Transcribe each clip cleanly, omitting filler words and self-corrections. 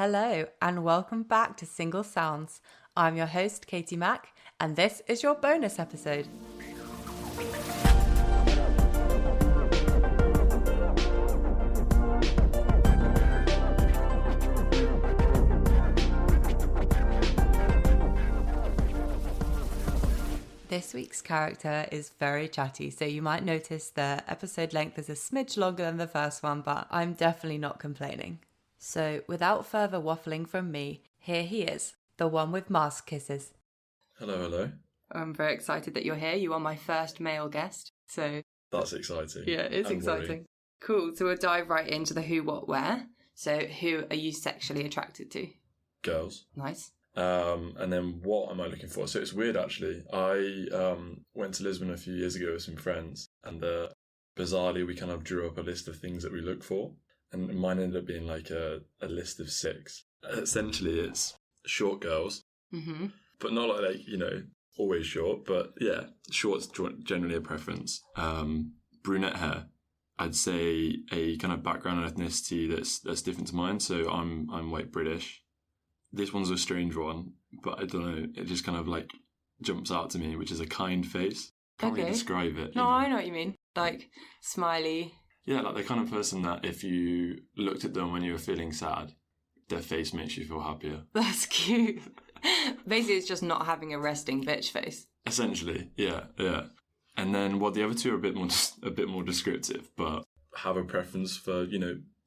Hello, and welcome back to Single Sounds. I'm your host, Katie Mack, and this is your bonus episode. This week's character is very chatty, so you might notice the episode length is a smidge longer than the first one, but I'm definitely not complaining. So without further waffling from me, here he is, the one with mask kisses. Hello. I'm very excited that you're here. You are my first male guest, so... That's exciting. Yeah, it's exciting. Cool, so we'll dive right into the who, what, where. So who are you sexually attracted to? Girls. Nice. And then what am I looking for? So it's weird, actually. I went to Lisbon a few years ago with some friends, and bizarrely we kind of drew up a list of things that we look for. And mine ended up being like a list of 6. Essentially, it's short girls, but not like, always short. But yeah, short's generally a preference. Brunette hair. I'd say a kind of background and ethnicity that's different to mine. So I'm white British. This one's a strange one, but I don't know. It just kind of like jumps out to me, which is a kind face. Can't really describe it. No, I know what you mean. Like smiley. Yeah, like the kind of person that if you looked at them when you were feeling sad, their face makes you feel happier. That's cute. Basically, it's just not having a resting bitch face. Essentially, yeah. And then, the other two are a bit more descriptive, but have a preference for,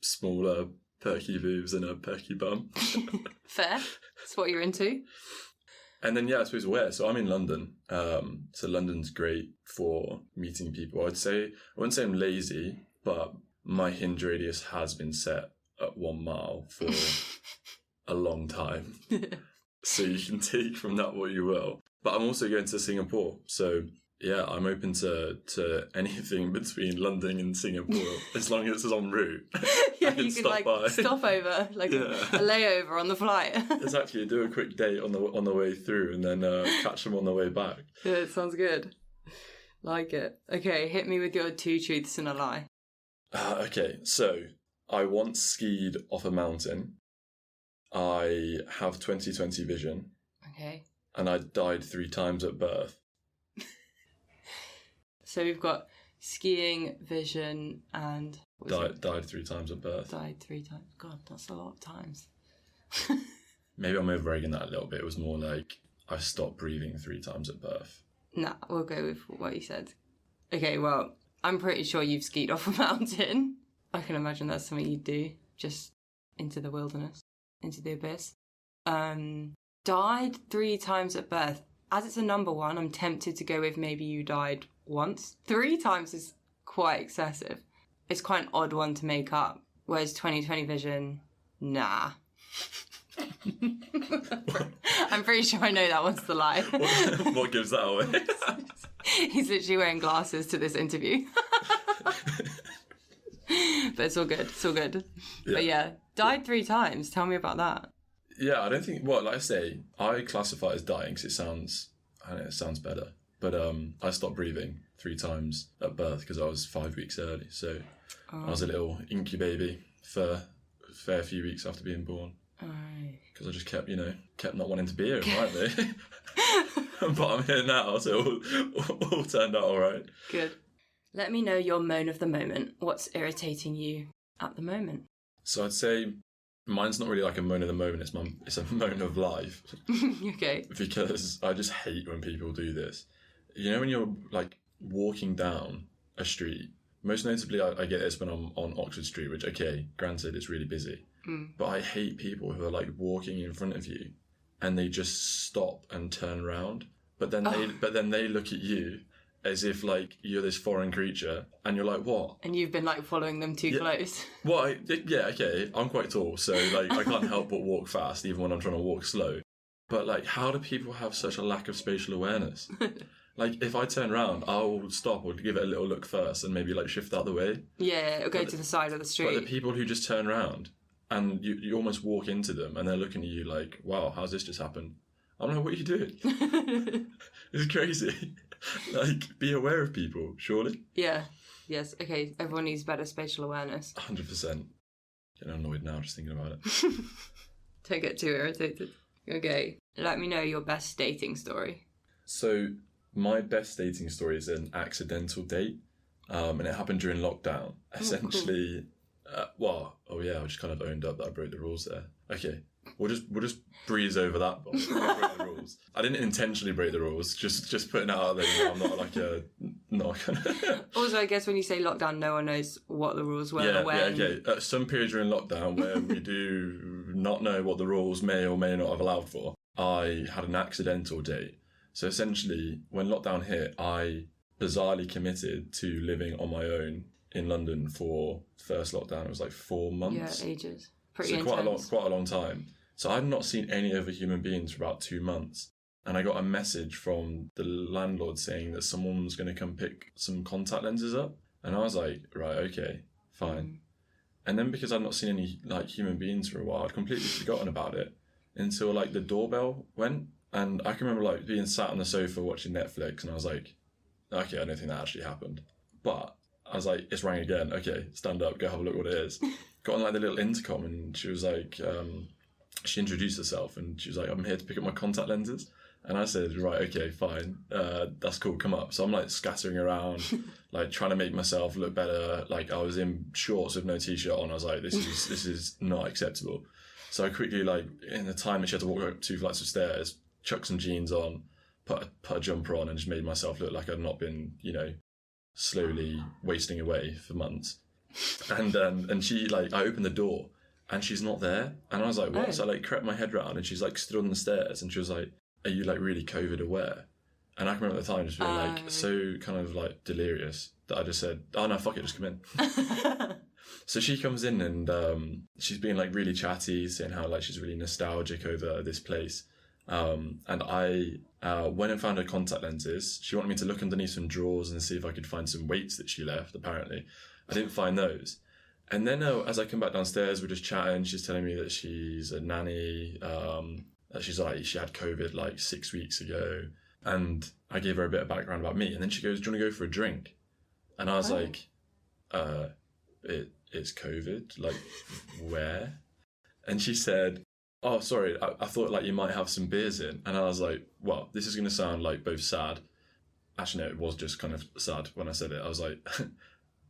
smaller, perky boobs and a perky bum. Fair. That's what you're into. And then, I suppose where? So I'm in London. So London's great for meeting people. I wouldn't say I'm lazy, but my hinge radius has been set at 1 mile for a long time. So you can take from that what you will. But I'm also going to Singapore. So yeah, I'm open to anything between London and Singapore as long as it's en route. Yeah, you can stop over, a layover on the flight. Exactly, do a quick date on the way through and then catch them on the way back. Yeah, it sounds good. Like it. Okay, hit me with your 2 truths and a lie. Okay, so I once skied off a mountain. I have 20/20 vision. Okay. And I died 3 times at birth. So we've got skiing, vision, and... Died 3 times at birth. Died 3 times. God, that's a lot of times. Maybe I'm over-egging that a little bit. It was more like I stopped breathing 3 times at birth. Nah, we'll go with what you said. Okay, well, I'm pretty sure you've skied off a mountain. I can imagine that's something you'd do. Just into the wilderness. Into the abyss. Died 3 times at birth. As it's a number 1, I'm tempted to go with maybe you died once. 3 times is quite excessive. It's quite an odd one to make up. Whereas 20/20 vision, nah. I'm pretty sure I know that one's the lie. What gives that away? He's literally wearing glasses to this interview. But it's all good. Yeah. But yeah, died 3 times. Tell me about that. Yeah, I don't think... Well, like I say, I classify it as dying because it sounds better. But I stopped breathing 3 times at birth because I was 5 weeks early. So I was a little incubaby for a fair few weeks after being born. Because I just kept not wanting to be here, rightly. But I'm here now, so all turned out all right. Good. Let me know your moan of the moment. What's irritating you at the moment? So I'd say mine's not really like a moan of the moment, it's a moan of life. Okay. Because I just hate when people do this. When you're like walking down a street, most notably I get this when I'm on Oxford Street, which, okay, granted, it's really busy. But I hate people who are like walking in front of you and they just stop and turn around. But then they look at you as if like you're this foreign creature and you're like, what? And you've been like following them too close. Well, okay, I'm quite tall, so like I can't help but walk fast even when I'm trying to walk slow. But like, how do people have such a lack of spatial awareness? Like, if I turn around, I'll stop or give it a little look first and maybe like shift out the way. Yeah, or go to the side of the street. But the people who just turn around and you almost walk into them and they're looking at you like, wow, how's this just happened? I'm like, what are you doing? It's crazy. Like, be aware of people, surely. Yeah. Yes. Okay. Everyone needs better spatial awareness. 100%. Getting annoyed now just thinking about it. Don't get too irritated. Okay, let me know your best dating story. So my best dating story is an accidental date, and it happened during lockdown. Essentially, I just kind of owned up that I broke the rules there. Okay, we'll just breeze over that. But I broke the rules. I didn't intentionally break the rules. Just putting it out there. You know, I'm not like a Also, I guess when you say lockdown, no one knows what the rules were. Yeah, when... yeah, okay. At some period during lockdown where we do not know what the rules may or may not have allowed for, I had an accidental date. So essentially, when lockdown hit, I bizarrely committed to living on my own in London for first lockdown. It was like 4 months. Yeah, ages. Pretty so intense. quite a long time. So I'd not seen any other human beings for about 2 months. And I got a message from the landlord saying that someone was going to come pick some contact lenses up. And I was like, right, okay, fine. And then because I'd not seen any like human beings for a while, I'd completely forgotten about it until like the doorbell went. And I can remember like being sat on the sofa watching Netflix, and I was like, okay, I don't think that actually happened. But I was like, it's rang again. Okay, stand up, go have a look what it is. Got on like the little intercom, and she was like, she introduced herself, and she was like, I'm here to pick up my contact lenses. And I said, right, okay, fine, that's cool, come up. So I'm like scattering around, like trying to make myself look better. Like I was in shorts with no t-shirt on. I was like, this is not acceptable. So I quickly, like in the time that she had to walk up 2 flights of stairs, chucked some jeans on, put a jumper on, and just made myself look like I'd not been, you know, slowly wasting away for months. And she like, I opened the door and she's not there. And I was like, what? Oh. So I like crept my head round, and she's like stood on the stairs, and she was like, are you like really COVID aware? And I can remember at the time just being like so kind of like delirious that I just said, oh no, fuck it, just come in. So she comes in, and she's being like really chatty, saying how like she's really nostalgic over this place. And I went and found her contact lenses. She wanted me to look underneath some drawers and see if I could find some weights that she left, apparently. I didn't find those. And then as I come back downstairs, we're just chatting. She's telling me that she's a nanny, that she's like, she had COVID like 6 weeks ago. And I gave her a bit of background about me. And then she goes, do you want to go for a drink? And I was like, it's COVID, like where? And she said, oh, sorry, I thought like you might have some beers in. And I was like, well, this is going to sound like both sad. Actually, no, it was just kind of sad when I said it. I was like,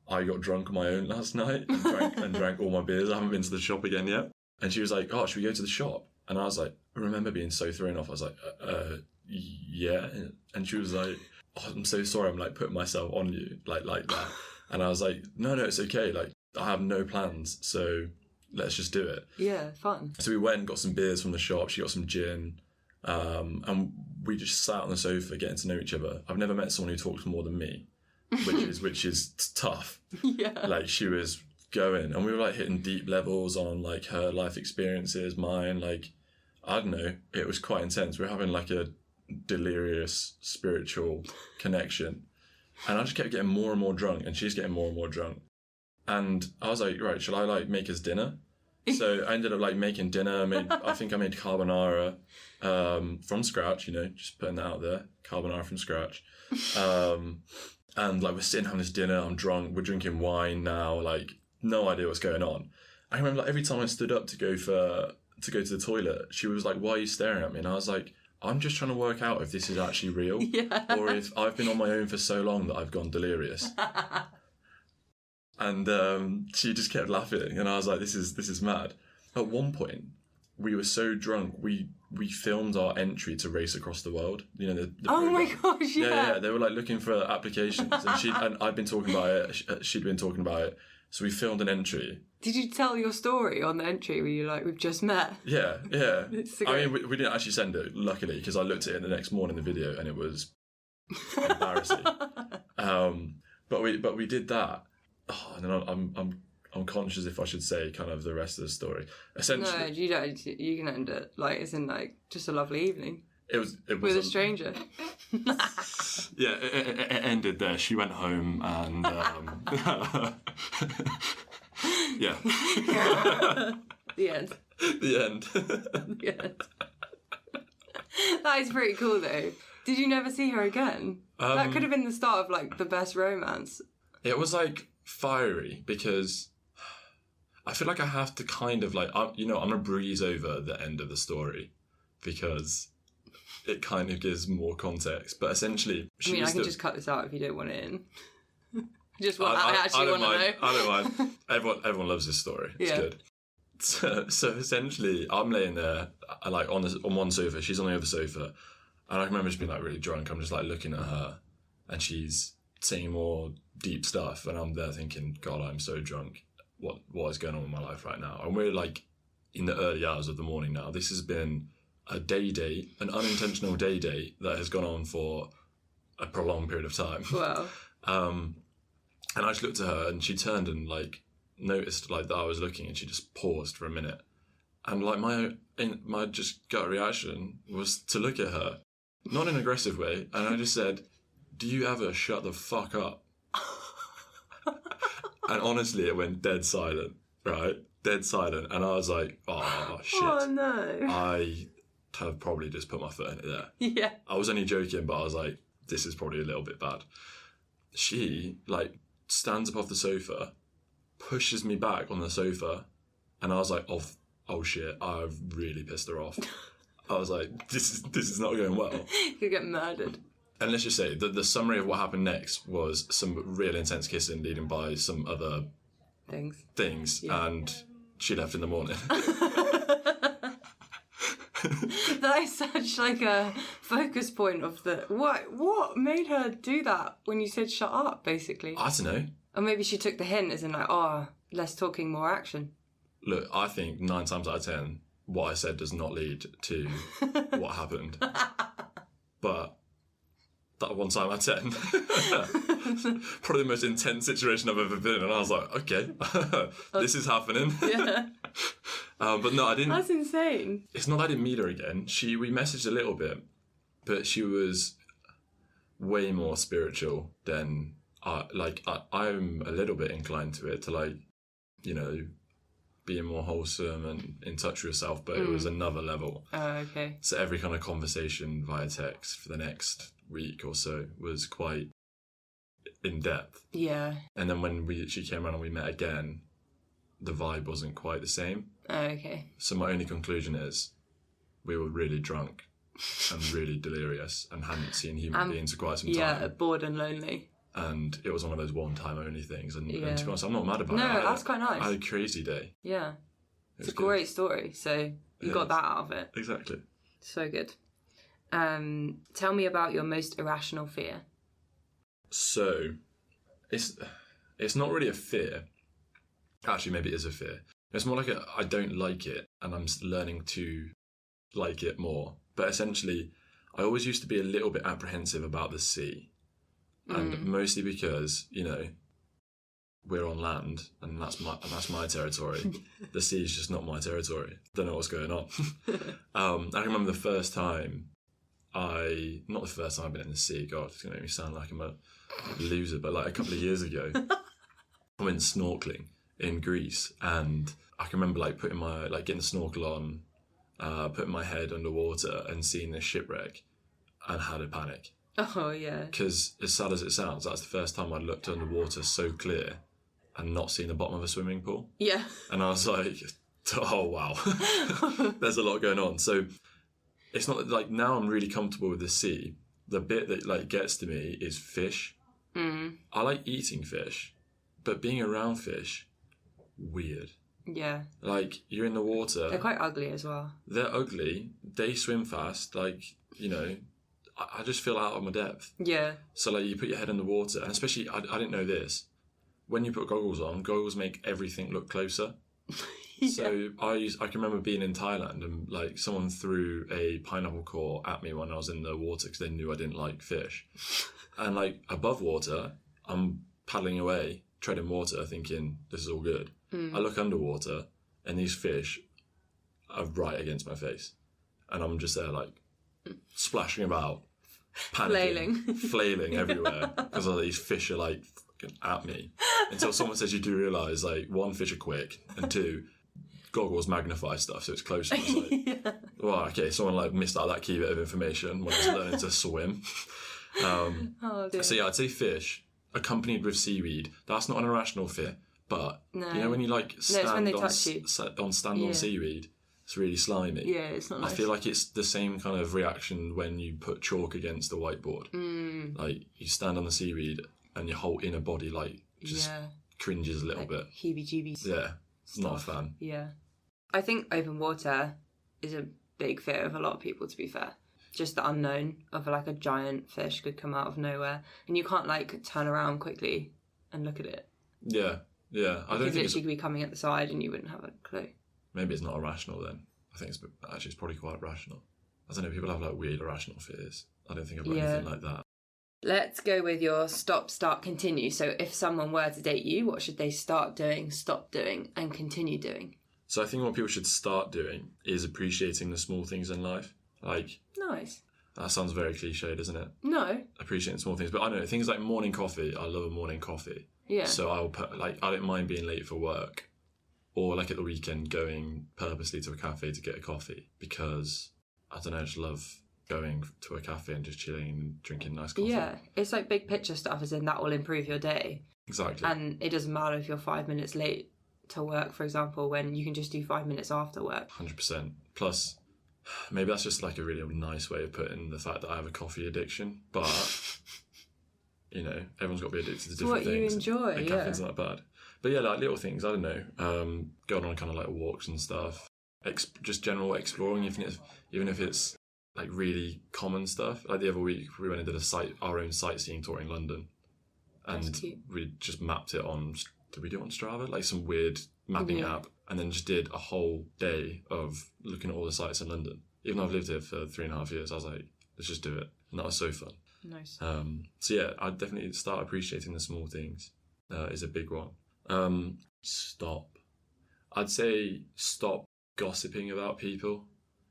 I got drunk on my own last night and drank all my beers. I haven't been to the shop again yet. And she was like, oh, should we go to the shop? And I was like, I remember being so thrown off. I was like, yeah. And she was like, oh, I'm so sorry. I'm like putting myself on you like that. And I was like, no, it's okay. Like I have no plans. So let's just do it. Yeah, fun. So we went and got some beers from the shop. She got some gin. And we just sat on the sofa getting to know each other. I've never met someone who talks more than me, which is tough. Yeah. Like she was going, and we were like hitting deep levels on like her life experiences, mine. Like, I don't know, it was quite intense. We were having like a delirious spiritual connection. And I just kept getting more and more drunk, and she's getting more and more drunk. And I was like, right, shall I like make us dinner? So I ended up like making dinner. I think I made carbonara from scratch, you know, just putting that out there. Carbonara from scratch. And like we're sitting having this dinner, I'm drunk, we're drinking wine now, like no idea what's going on. I remember like every time I stood up to go to the toilet, she was like, why are you staring at me? And I was like, I'm just trying to work out if this is actually real or if I've been on my own for so long that I've gone delirious. And she just kept laughing, and I was like, this is mad. At one point, we were so drunk, we filmed our entry to Race Across the World. You know, the oh program. my gosh, yeah. They were like looking for applications, and I'd been talking about it, she'd been talking about it. So we filmed an entry. Did you tell your story on the entry where you like, we've just met? Yeah. It's I mean, we didn't actually send it, luckily, because I looked at it the next morning, the video, and it was embarrassing. But we did that. Oh, and then I'm conscious if I should say kind of the rest of the story. Essentially, no, you don't. You can end it like it's in like just a lovely evening. It was with a stranger. Yeah, it ended there. She went home and yeah. The end. The end. The end. That is pretty cool though. Did you never see her again? That could have been the start of like the best romance. It was like fiery because I feel like I have to kind of like, I'm gonna breeze over the end of the story because it kind of gives more context. But essentially, I mean, I can just cut this out if you don't want it in. I actually want to know. I don't mind. Everyone loves this story. It's good. So essentially, I'm laying there, like on one sofa. She's on the other sofa, and I remember just being like really drunk. I'm just like looking at her, and she's saying more deep stuff, and I'm there thinking, God, I'm so drunk. What is going on in my life right now? And we're like in the early hours of the morning now. This has been a day date, an unintentional day date that has gone on for a prolonged period of time. Wow. And I just looked at her, and she turned and like noticed like that I was looking, and she just paused for a minute. And like my just gut reaction was to look at her, not in an aggressive way, and I just said, "Do you ever shut the fuck up?" And honestly, it went dead silent, right? Dead silent. And I was like, oh, shit. Oh, no. I have probably just put my foot in it there. Yeah. I was only joking, but I was like, this is probably a little bit bad. She, like, stands up off the sofa, pushes me back on the sofa, and I was like, oh shit, I've really pissed her off. I was like, this is not going well. You'll get murdered. And let's just say the summary of what happened next was some real intense kissing leading by some other things, yeah. And she left in the morning. That is such like a focus point of the what made her do that when you said shut up, basically. I don't know. Or maybe she took the hint as in like, oh, less talking, more action. Look, I think 9 times out of 10 what I said does not lead to what happened. But that 1 time out of 10, probably the most intense situation I've ever been in, and I was like, okay, this is happening. Yeah. But no, I didn't. That's insane. It's not that I didn't meet her again. We messaged a little bit, but she was way more spiritual than I'm a little bit inclined to it, to like, you know, being more wholesome and in touch with yourself, but it was another level. Oh, okay. So every kind of conversation via text for the next week or so was quite in depth. Yeah. And then when she came around and we met again, the vibe wasn't quite the same. Oh, okay. So my only conclusion is we were really drunk and really delirious and hadn't seen human beings for quite some time. Yeah, bored and lonely. And it was one of those one-time only things. And to be honest, I'm not mad about it. No, that's quite nice. I had a crazy day. Yeah. It's a great story. So you got that out of it. Exactly. So good. Tell me about your most irrational fear. So, it's not really a fear. Actually, maybe it is a fear. It's more like I don't like it, and I'm learning to like it more. But essentially, I always used to be a little bit apprehensive about the sea. And mostly because, you know, we're on land, and that's my territory. The sea is just not my territory. Don't know what's going on. I remember the first time not the first time I've been in the sea, God, it's going to make me sound like I'm a loser, but like a couple of years ago, I went snorkeling in Greece, and I can remember like getting the snorkel on, putting my head underwater and seeing this shipwreck, and had a panic. Oh, yeah. Because as sad as it sounds, that's the first time I looked underwater so clear and not seen the bottom of a swimming pool. Yeah. And I was like, oh, wow. There's a lot going on. So it's not like now I'm really comfortable with the sea. The bit that like gets to me is fish. I like eating fish, but being around fish, weird. Yeah. Like, you're in the water. They're quite ugly as well. They're ugly. They swim fast. Like, you know, I just feel out of my depth. Yeah. So, like, you put your head in the water, and especially, I didn't know this, when you put goggles on, goggles make everything look closer. Yeah. So, I can remember being in Thailand, and, like, someone threw a pineapple core at me when I was in the water because they knew I didn't like fish. And, like, above water, I'm paddling away, treading water, thinking, this is all good. I look underwater, and these fish are right against my face. And I'm just there, like, splashing about, panicking, flailing everywhere because all these fish are like fucking at me. Until someone says you do realise, like, 1, fish are quick, and 2, goggles magnify stuff, so it's closer. It's like, yeah. Well, okay, someone like missed out that key bit of information when I was learning to swim. Oh, dear. So yeah, I'd say fish accompanied with seaweed. That's not an irrational fear, But No. you know when you like it's when they stand touch you. on Yeah. seaweed, it's really slimy. Yeah, it's not nice. I feel like it's the same kind of reaction when you put chalk against the whiteboard. Like you stand on the seaweed and your whole inner body like just cringes a little bit. Heebie-jeebies. Yeah, not a stuff. fan. Yeah. I think open water is a big fear of a lot of people, to be fair. Just the unknown of like a giant fish could come out of nowhere and you can't like turn around quickly and look at it. Yeah. I It don't could think it's, literally be coming at the side and you wouldn't have a clue. maybe it's not irrational then. I think it's probably quite rational. I don't know, people have like weird irrational fears. I don't think I've got anything like that. Let's go with your stop, start, continue. So if someone were to date you, what should they start doing, stop doing, and continue doing? So I think what people should start doing is appreciating the small things in life. Like, Nice. that sounds very cliched, doesn't it? No. Appreciating small things. But I don't know, things like morning coffee, I love a morning coffee. Yeah. So I'll put, like, I don't mind being late for work or like at the weekend going purposely to a cafe to get a coffee because I don't know, I just love going to a cafe and just chilling and drinking nice coffee. Yeah. It's like big picture stuff, as in that will improve your day. Exactly. And it doesn't matter if you're 5 minutes late to work, for example, when you can just do 5 minutes after work. 100%. Plus, maybe that's just like a really nice way of putting the fact that I have a coffee addiction, but you know, everyone's got to be addicted to different What you things. enjoy, and caffeine's not bad. But yeah, like little things, I don't know, going on kind of like walks and stuff, just general exploring, even if it's like really common stuff. Like the other week, we went and did our own sightseeing tour in London, That's and cute. we just mapped it on. Did we do it on Strava? Like some weird mapping app, and then just did a whole day of looking at all the sites in London. Even though I've lived here for 3.5 years, I was like, let's just do it, and that was so fun. Nice. So yeah, I'd definitely start appreciating the small things. Is a big one. Stop. I'd say stop gossiping about people.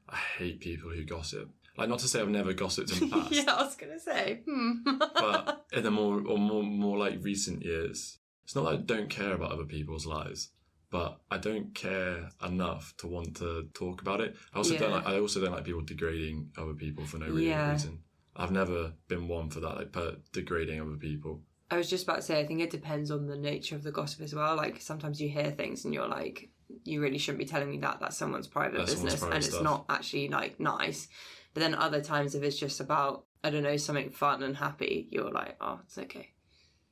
I hate people who gossip. Like, not to say I've never gossiped in the past. Yeah, I was going to say. But in the more like recent years, it's not that I don't care about other people's lives, but I don't care enough to want to talk about it. I also don't like people degrading other people for no reason. I've never been one for that, like degrading other people. I was just about to say, I think it depends on the nature of the gossip as well. Like, sometimes you hear things and you're like, you really shouldn't be telling me that. That's someone's private business and it's not actually, like, nice. But then other times, if it's just about, I don't know, something fun and happy, you're like, oh, it's okay.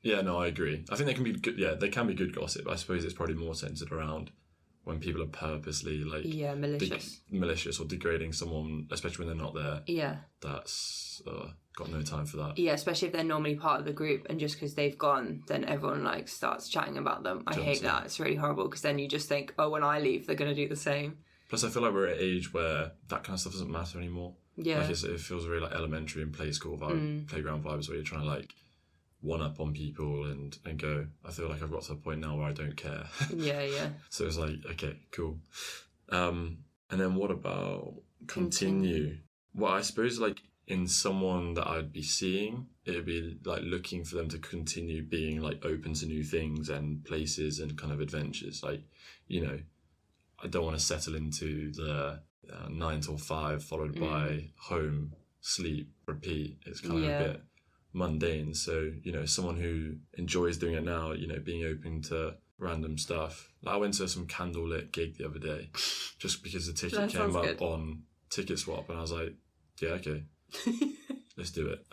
Yeah, no, I agree. I think they can be good. Yeah, they can be good gossip. I suppose it's probably more centered around when people are purposely like malicious or degrading someone, especially when they're not there. Yeah, that's got no time for that. Yeah, especially if they're normally part of the group, and just because they've gone, then everyone like starts chatting about them. I hate that. It's really horrible because then you just think, oh, when I leave, they're going to do the same. Plus, I feel like we're at an age where that kind of stuff doesn't matter anymore. Yeah, like it feels very like elementary and play school vibe, playground vibes, where you're trying to like one up on people and go. I feel like I've got to a point now where I don't care. Yeah. So it's like, okay, cool. And then what about continue? Well, I suppose like in someone that I'd be seeing, it'd be like looking for them to continue being like open to new things and places and kind of adventures. Like, you know, I don't want to settle into the 9 till 5 followed by home, sleep, repeat. It's kind of a bit mundane. So, you know, someone who enjoys doing it now, you know, being open to random stuff. Like I went to some candlelit gig the other day just because the ticket came up on Ticket Swap and I was like, yeah, okay, let's do it.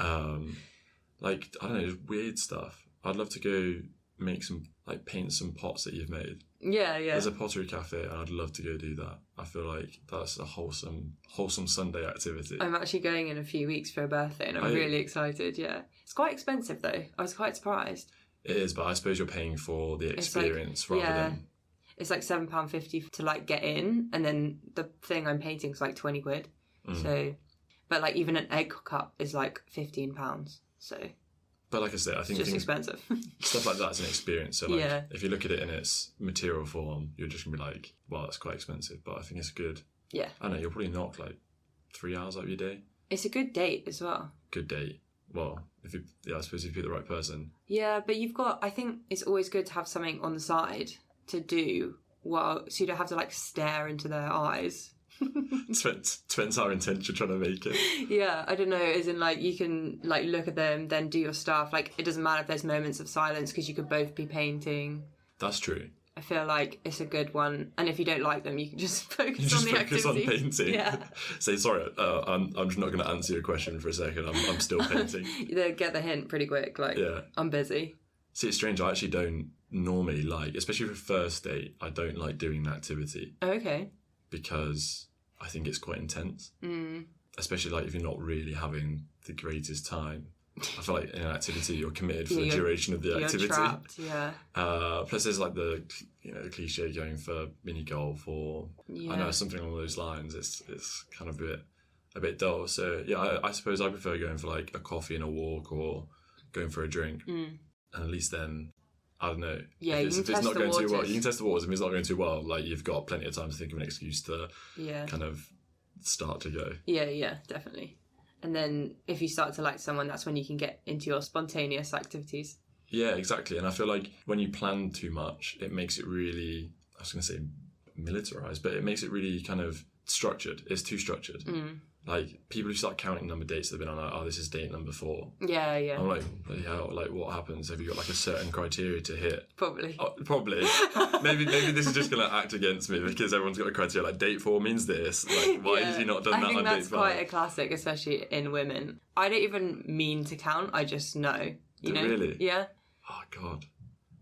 Like, I don't know, just weird stuff. I'd love to go make some, like paint some pots that you've made. Yeah. There's a pottery cafe and I'd love to go do that. I feel like that's a wholesome Sunday activity. I'm actually going in a few weeks for a birthday and I'm really excited, yeah. It's quite expensive though. I was quite surprised. It is, but I suppose you're paying for the experience rather than... It's like £7.50 to like get in, and then the thing I'm painting is like 20 quid. So, but like even an egg cup is like £15. So... But like I said, I think it's just expensive. Stuff like that's an experience. So like, if you look at it in its material form, you're just gonna be like, "Wow, that's quite expensive." But I think it's good. Yeah. I don't know, you'll probably knock like 3 hours out of your day. It's a good date as well. Good date. Well, I suppose if you're the right person. Yeah, but I think it's always good to have something on the side to do, so you don't have to like stare into their eyes. Depends how intense you're trying to make it. Yeah, I don't know, as in like you can like look at them, then do your stuff. Like it doesn't matter if there's moments of silence because you could both be painting. That's true. I feel like it's a good one, and if you don't like them, you can just focus You just on the focus on activity. painting. Yeah. Say, sorry, I'm just not going to answer your question for a second. I'm still painting. They get the hint pretty quick. Like, Yeah. I'm busy. See, it's strange. I actually don't normally like, especially for a first date, I don't like doing the activity Oh, okay. because I think it's quite intense. Mm. Especially like if you're not really having the greatest time. I feel like in an activity you're committed for Yeah, the you're- duration of the You're activity. trapped. Yeah. Plus there's like the the cliche going for mini golf or Yeah. I know something along those lines. It's kind of a bit dull. So yeah, I suppose I prefer going for like a coffee and a walk or going for a drink. Mm. And at least then I don't know. Yeah, if you it's can test not the going too well, waters. you can test the waters. If it's not going too well, like you've got plenty of time to think of an excuse to Yeah. kind of start to go. Yeah, definitely. And then if you start to like someone, that's when you can get into your spontaneous activities. Yeah, exactly. And I feel like when you plan too much, it makes it really, I was going to say militarized, but it makes it really kind of structured. It's too structured. Mm. Like people who start counting number dates they've been on, like, oh, this is date number 4. Yeah. I'm like, bloody hell, like what happens? Have you got like a certain criteria to hit? Probably. Oh, probably. maybe this is just going to act against me because everyone's got a criteria like date 4 means this. Like, why has he not done I that think on date that's 5? quite a classic, especially in women. I don't even mean to count. I just know. You know? Really? Yeah. Oh, God.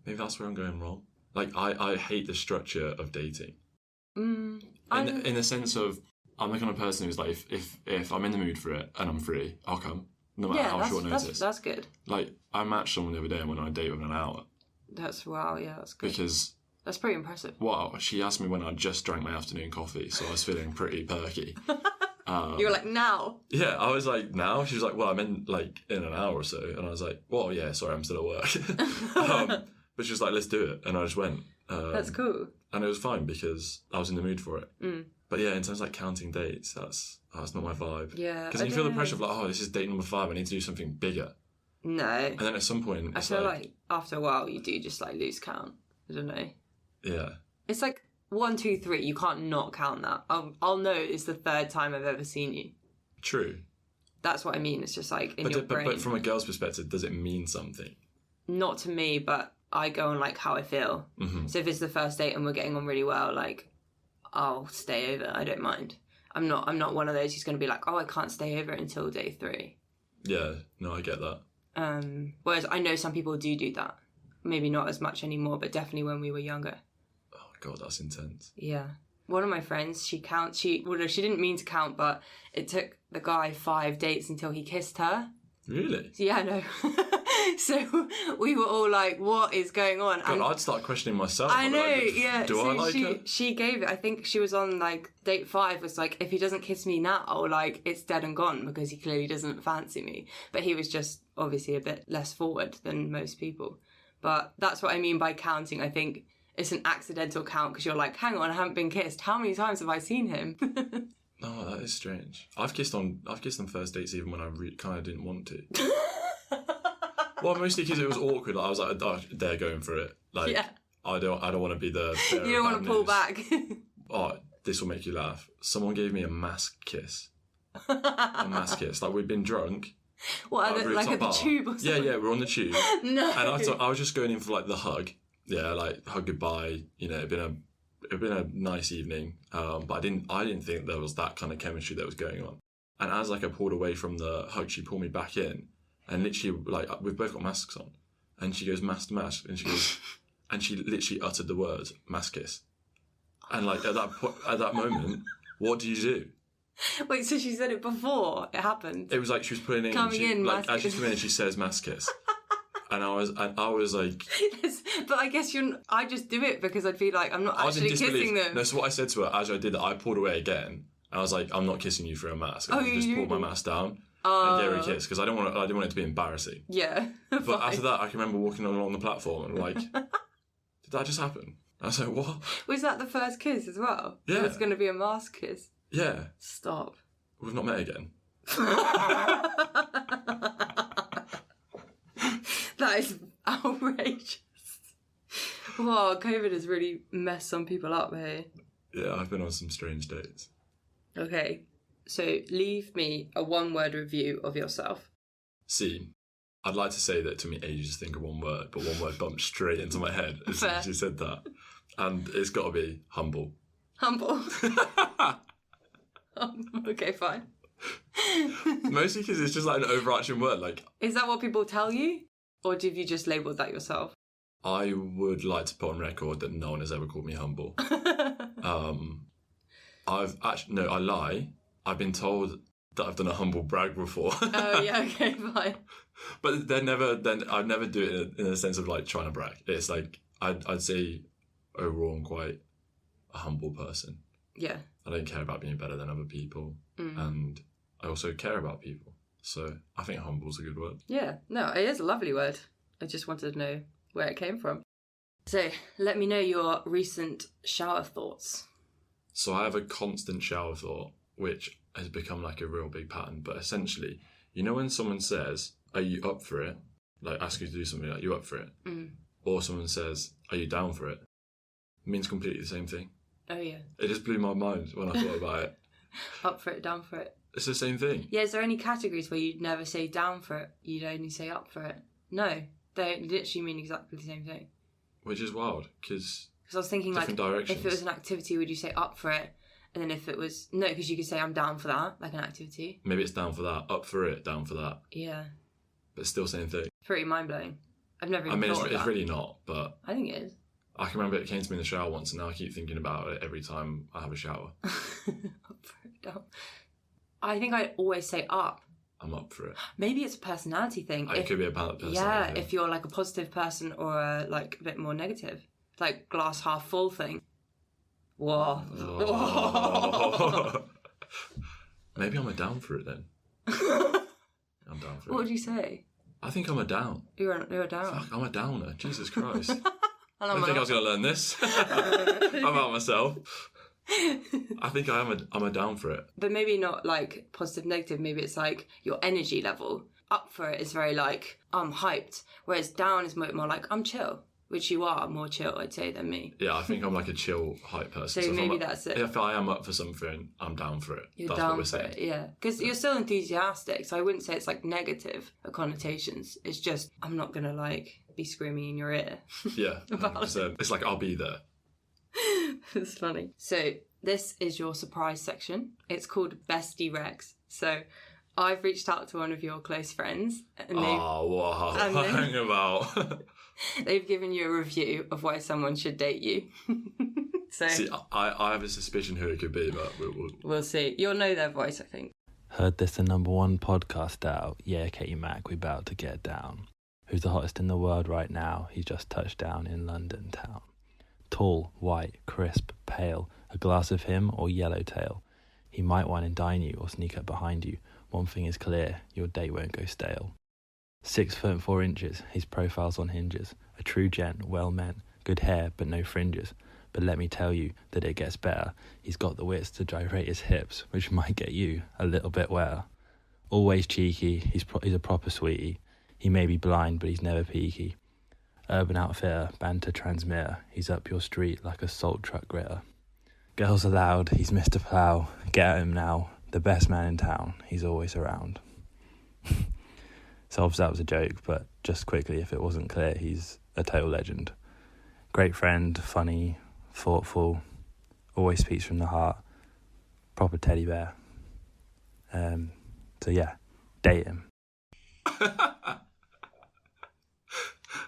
Maybe that's where I'm going wrong. Like, I hate the structure of dating. Mm, In the sense of, I'm the kind of person who's like, if I'm in the mood for it and I'm free, I'll come. No matter how short notice. That's good. Like, I matched someone the other day and went on a date within an hour. Wow, yeah, that's good. Because, That's pretty impressive. wow, she asked me when I just drank my afternoon coffee, so I was feeling pretty perky. You were like, now. Yeah, I was like, now? She was like, well, I meant like in an hour or so. And I was like, well, yeah, sorry, I'm still at work. But she was like, let's do it. And I just went. That's cool. And it was fine because I was in the mood for it. Mm. But yeah, in terms of like counting dates, that's not my vibe. Yeah. Because you feel the pressure of like, oh, this is date number 5, I need to do something bigger. No. And then at some point, I it's feel like after a while you do just like lose count. I don't know. yeah. It's like 1, 2, 3. You can't not count that. I'll know it's the 3rd time I've ever seen you. True. That's what I mean. It's just like in your brain. But from a girl's perspective, does it mean something? Not to me, but I go on like how I feel. Mm-hmm. So if it's the first date and we're getting on really well, like I'll stay over. I don't mind. I'm not one of those who's going to be like, oh, I can't stay over until day 3. Yeah, no, I get that. Whereas I know some people do that. Maybe not as much anymore, but definitely when we were younger. Oh, God, that's intense. Yeah. One of my friends, she didn't mean to count, but it took the guy 5 dates until he kissed her. Really? Yeah, I know. So we were all like, what is going on? God, I'd start questioning myself. I know, like, yeah. Do so I like her? she gave it. I think she was on like date 5. Was like, if he doesn't kiss me now, like it's dead and gone because he clearly doesn't fancy me. But he was just obviously a bit less forward than most people. But that's what I mean by counting. I think it's an accidental count because you're like, hang on, I haven't been kissed. How many times have I seen him? Oh, that is strange. I've kissed on first dates even when I kind of didn't want to. Well, mostly because it was awkward. Like, I was like, oh, they're going for it. Like, Yeah. I don't want to be the. You don't want to pull back. Oh, this will make you laugh. Someone gave me a mask kiss. A mask kiss. Like we'd been drunk. What, at a like at the rooftop bar. tube or something? Yeah, we're on the tube. No. And I was just going in for like the hug. Yeah, like hug goodbye. You know, it'd been a nice evening. But I didn't think there was that kind of chemistry that was going on. And as like I pulled away from the hug, she pulled me back in, and literally like we've both got masks on, and she goes mask to mask, and she goes, and she literally uttered the words mask kiss, and like at that moment, what do you do? Wait, so she said it before it happened? It was like she was putting in, Coming in, like mask as she's kiss. coming in, she says mask kiss. And I was like, But I guess I just do it because I'd feel like I'm not I was in actually disbelief. kissing them. No, so what I said to her as I did that, I pulled away again, and I was like, I'm not kissing you through a mask. Oh, I just you pulled my didn't? mask down and gave her a kiss because I didn't want it to be embarrassing. Yeah. But Fine. after that, I can remember walking along the platform and like, did that just happen? I was like, what? Was that the first kiss as well? Yeah. It was going to be a mask kiss. Yeah, Stop. we've not met again. That is outrageous. Wow, COVID has really messed some people up here. Yeah, I've been on some strange dates. Okay, so leave me a 1-word review of yourself. C. I'd like to say that it took me ages to think of one word, but one word bumped straight into my head as soon as you said that. And it's got to be humble. Humble. Okay, fine. Mostly because it's just like an overarching word. Like, is that what people tell you? Or have you just labelled that yourself? I would like to put on record that no one has ever called me humble. I lie. I've been told that I've done a humble brag before. Oh, yeah, okay, fine. But I'd never do it in a sense of like trying to brag. It's like, I'd say overall I'm quite a humble person. Yeah. I don't care about being better than other people. And I also care about people. So I think humble's a good word. Yeah, no, it is a lovely word. I just wanted to know where it came from. So let me know your recent shower thoughts. So I have a constant shower thought, which has become like a real big pattern. But essentially, you know when someone says, are you up for it? Like ask you to do something, like, you up for it? Or someone says, are you down for it? It means completely the same thing. Oh, yeah. It just blew my mind when I thought about it. Up for it, down for it. It's the same thing. Yeah, is there any categories where you'd never say down for it? You'd only say up for it? No, they literally mean exactly the same thing. Which is wild, because I was thinking, like, directions. if it was an activity, would you say up for it? And then if it was... No, because you could say I'm down for that, like an activity. Maybe it's down for that, up for it, down for that. Yeah. But it's still the same thing. Pretty mind-blowing. I've never even thought of that. It's really not, but... I think it is. I can remember it came to me in the shower once, and now I keep thinking about it every time I have a shower. Up for it, down. I think I'd always say up. I'm up for it. Maybe it's a personality thing. It could be about personality. Yeah, if you're like a positive person or like a bit more negative. Like glass half full thing. Whoa. Oh. Maybe I'm a down for it then. I'm down for it. What would you say? I think I'm a down. You're a down. Fuck, I'm a downer. Jesus Christ. I I don't think I was going to learn this about myself. I think I'm a down for it. But maybe not like positive, negative. Maybe it's like your energy level. Up for it is very like, I'm hyped. Whereas down is more like, I'm chill. Which you are more chill, I'd say, than me. Yeah, I think I'm like a chill, hype person. So maybe that's it. If I am up for something, I'm down for it. You're that's down what we're for saying. it, yeah. Because you're still enthusiastic, so I wouldn't say it's like negative connotations. It's just, I'm not going to like be screaming in your ear. Yeah, 100%. It's like, I'll be there. It's funny. So this is your surprise section. It's called Bestie Rex. So I've reached out to one of your close friends. And Hang about. They've given you a review of why someone should date you. So see, I have a suspicion who it could be, but we'll see. You'll know their voice, I think. Heard this the #1 podcast out. Yeah, Katie Mack, we about to get down. Who's the hottest in the world right now? He's just touched down in London town. Tall, white, crisp, pale. A glass of him or yellowtail. He might wine and dine you or sneak up behind you. One thing is clear, your date won't go stale. 6 foot 4 inches, his profile's on hinges. A true gent, well meant, good hair but no fringes. But let me tell you that it gets better. He's got the wits to gyrate his hips, which might get you a little bit wetter. Always cheeky, he's a proper sweetie. He may be blind, but he's never peaky. Urban outfitter, banter transmitter. He's up your street like a salt truck gritter. Girls allowed, he's Mr. Plow. Get at him now. The best man in town. He's always around. So obviously that was a joke, but just quickly, if it wasn't clear, he's a total legend. Great friend, funny, thoughtful, always speaks from the heart. Proper teddy bear. So yeah, date him.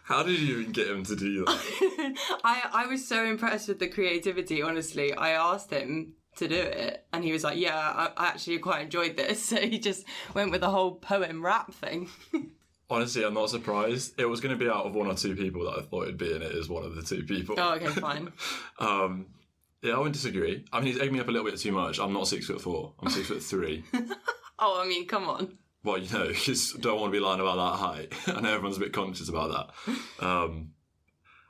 How did you even get him to do that? I was so impressed with the creativity, honestly. I asked him to do it, and he was like, yeah, I actually quite enjoyed this. So he just went with the whole poem rap thing. Honestly, I'm not surprised. It was going to be out of 1 or 2 people that I thought it'd be in it as one of the 2 people. Oh, okay, fine. Yeah, I wouldn't disagree. I mean, he's egging me up a little bit too much. I'm not 6 foot 4. I'm 6 foot 3. Oh, I mean, come on. Well, you know, because don't want to be lying about that height. I know everyone's a bit conscious about that.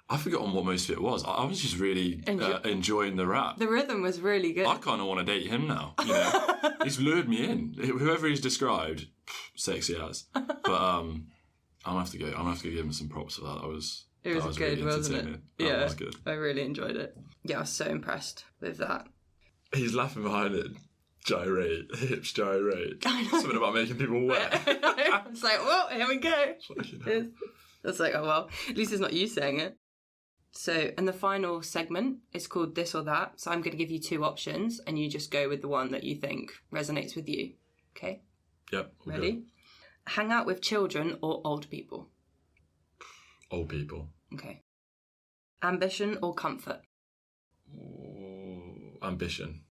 I've forgotten what most of it was. I was just really enjoying the rap. The rhythm was really good. I kind of want to date him now. You know, he's lured me in. Whoever he's described, sexy as. But I'm gonna have to give him some props for that. It was good, really wasn't it? That Yeah, was good. I really enjoyed it. Yeah, I was so impressed with that. He's laughing behind it. Gyrate, hips gyrate. I know. Something about making people wet. It's like, well, here we go. Fucking hell. It's like, oh well, at least it's not you saying it. So, and the final segment is called This or That. So I'm going to give you 2 options and you just go with the one that you think resonates with you. Okay? Yep. Ready? Good. Hang out with children or old people? Old people. Okay. Ambition or comfort? Ooh, ambition.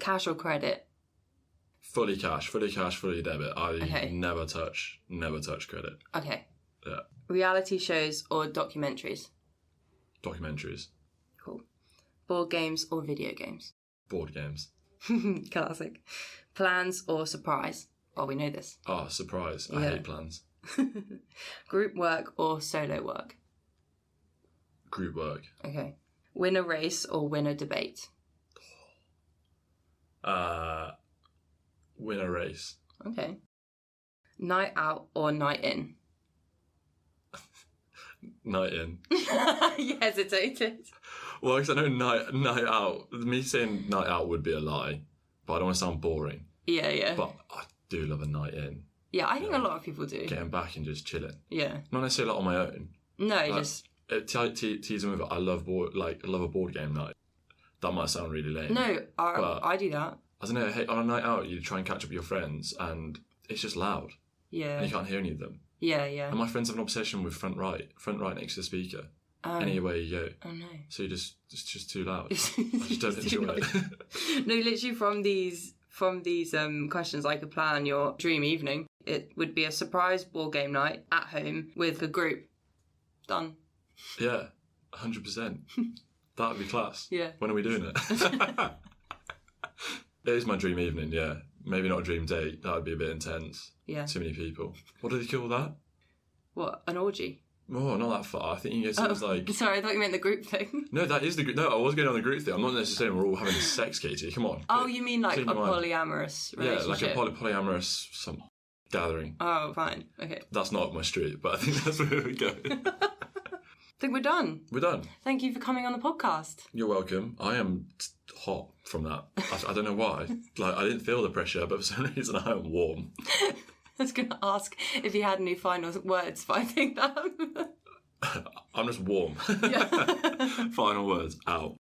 Cash or credit? Fully cash, fully debit. I Okay. never touch credit. Okay. Yeah. Reality shows or documentaries? Documentaries. Cool. Board games or video games? Board games. Classic. Plans or surprise? Well, we know this. Ah, surprise. I Yeah. hate plans. Group work or solo work? Group work. Okay. Win a race or win a debate? Win a race. Okay. Night out or night in? Night in. You hesitated. Well, because I know night out. Me saying night out would be a lie, but I don't want to sound boring. Yeah. But I do love a night in. Yeah, I think a lot of people do. Getting back and just chilling. Yeah. Not necessarily on my own. No, Like, just... teasing with it. I love a board game night. That might sound really lame. No, But- I do that. I don't know. Hey, on a night out, you try and catch up with your friends, and it's just loud, Yeah. and you can't hear any of them. Yeah. And my friends have an obsession with front right next to the speaker. Anywhere you go, Oh, no. so it's just too loud. It's I just don't too enjoy it. No, literally from these questions, I could plan your dream evening. It would be a surprise board game night at home with a group. Done. Yeah, 100%. That would be class. Yeah. When are we doing it? It is my dream evening. Yeah, maybe not a dream date. That would be a bit intense. Yeah. Too many people. What do they call that? What, an orgy? Oh, not that far. I think you get things like. Sorry, I thought you meant the group thing. No, that is the group. No, I was going on the group thing. I'm not necessarily saying we're all having sex, Katie. Come on. Oh, you mean like a Clean your mind. polyamorous Yeah, relationship? like a polyamorous gathering. Oh, fine. Okay. That's not up my street, but I think that's where we go. I think we're done. We're done. Thank you for coming on the podcast. You're welcome. I am hot from that. I don't know why. Like, I didn't feel the pressure, but for some reason I am warm. I was going to ask if you had any final words, but I think that... I'm just warm. Final words, out.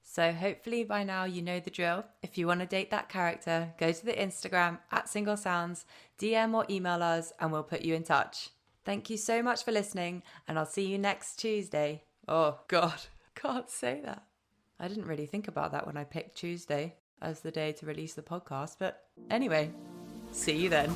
So hopefully by now you know the drill. If you want to date that character, go to the Instagram @SingleSounds, DM or email us and we'll put you in touch. Thank you so much for listening and I'll see you next Tuesday. Oh God, can't say that. I didn't really think about that when I picked Tuesday as the day to release the podcast, but anyway, see you then.